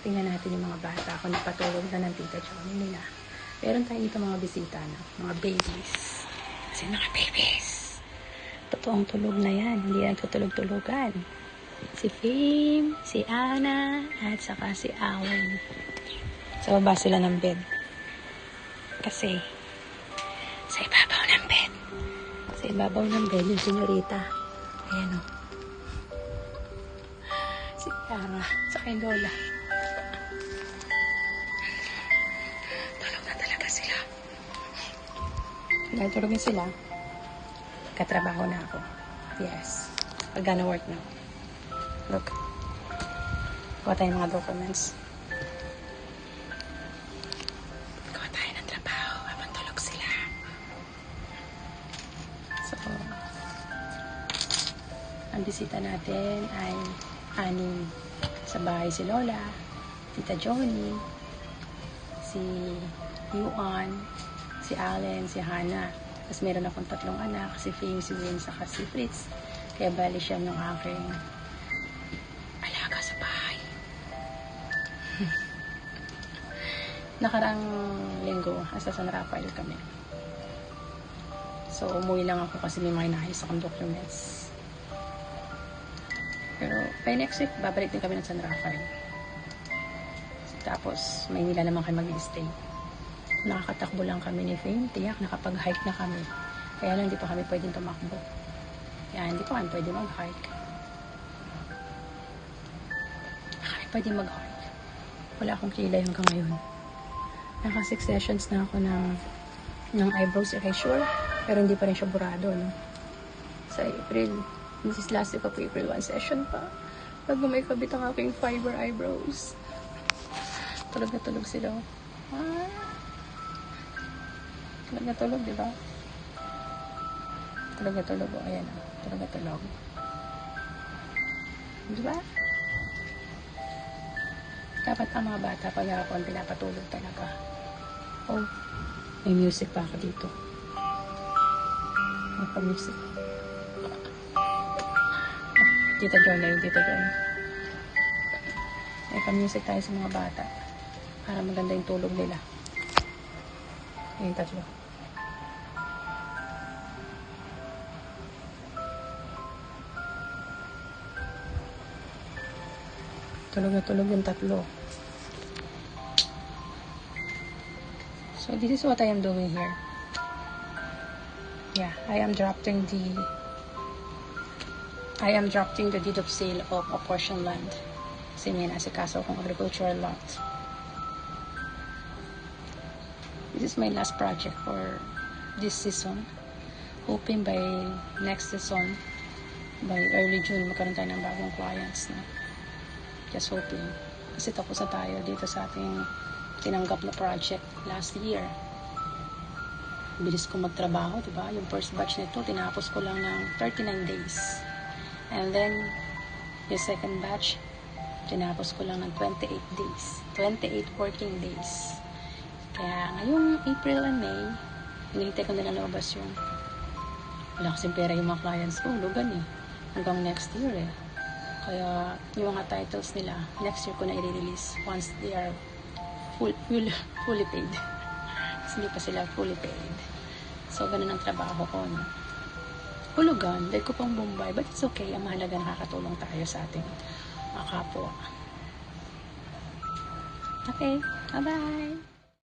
tingnan natin yung mga bata kung napatulog na ng Tita Johnny nila. Meron tayo dito mga bisita na, mga babies. Kasi mga babies. Totoong tulog na yan. Hindi yan tutulog-tulogan. Si Fame, si Anna, at saka si Alan. Sa baba sila ng bed. Kasi, sa ibabaw ng bed. Sa ibabaw ng bed, yung senyorita. Ayan o. Si Tara, sa kay Lola. Tulog na talaga sila. Dahil tulogin sila, katrabaho na ako. Yes. I'm gonna work now. Look. Kuha tayo mga documents. Kuha tayo ng trabaho habang tulog sila. So, ang bisita natin ay anim. Sa bahay si Lola, Tita Johnny, si Yuan, si Allen, si Hannah. Tapos meron akong 3 anak, si Fame, si Win, saka si Fritz. Kaya bali siya ng aking alaga sa bahay. Nakarang linggo, nasa San Rafael kami. So, umuwi lang ako kasi may mga inahayos akong documents. Pero, by next week, babalik din kami ng San Rafael. Tapos, Maynila naman kami mag-stay. Nakakatakbo lang kami ni Fame. Tiyak, nakapag-hike na kami. Kaya lang, hindi pa kami pwedeng tumakbo. Kaya hindi pa kami pwede mag-hike. Kami pwede mag-hike. Wala akong kilay hanggang ngayon. Naka 6 sessions na ako ng eyebrows erasure. Pero hindi pa rin siya burado, no? Sa April. This is last week of April 1 session pa. Bago may kabit ang aking fiber eyebrows. Tulog na tulog sila. Tulog na tulog, di ba? Tulog na tulog. O, ayan. Tulog na tulog. Di ba? Dapat ang mga bata pag hapon pinapatulog talaga. Oh, may music pa ako dito. May pa-music. Tita John na yung Tita John. May pa-music tayo sa mga bata. Para maganda yung tulog nila. Ayun, 3. Tulog na tulog yung 3. So, this is what I am doing here. Yeah, I am drafting the deed of sale of a portion land. Kasi may nasikaso kong agricultural lot. This is my last project for this season. Hoping by next season, by early June, magkaroon tayo ng bagong clients na. Just hoping. Kasi tapos na tayo dito sa ating tinanggap na project last year. Bilis ko magtrabaho, diba? Yung first batch nito, tinapos ko lang ng 39 days. And then, yung second batch, tinapos ko lang ng 28 days. 28 working days. Kaya ngayong April and May, hinihintay ko na lumabas yung wala kasing pera yung mga clients ko. Lugan eh. Hanggang next year eh. Kaya yung mga titles nila, next year ko na i-release once they are fully paid. Kasi hindi pa sila fully paid. So, ganun ang trabaho ko. No? Hulugan, dahil ko pang Bombay, but it's okay. Ang mahalaga nakakatulong tayo sa ating kapwa. Okay, bye-bye!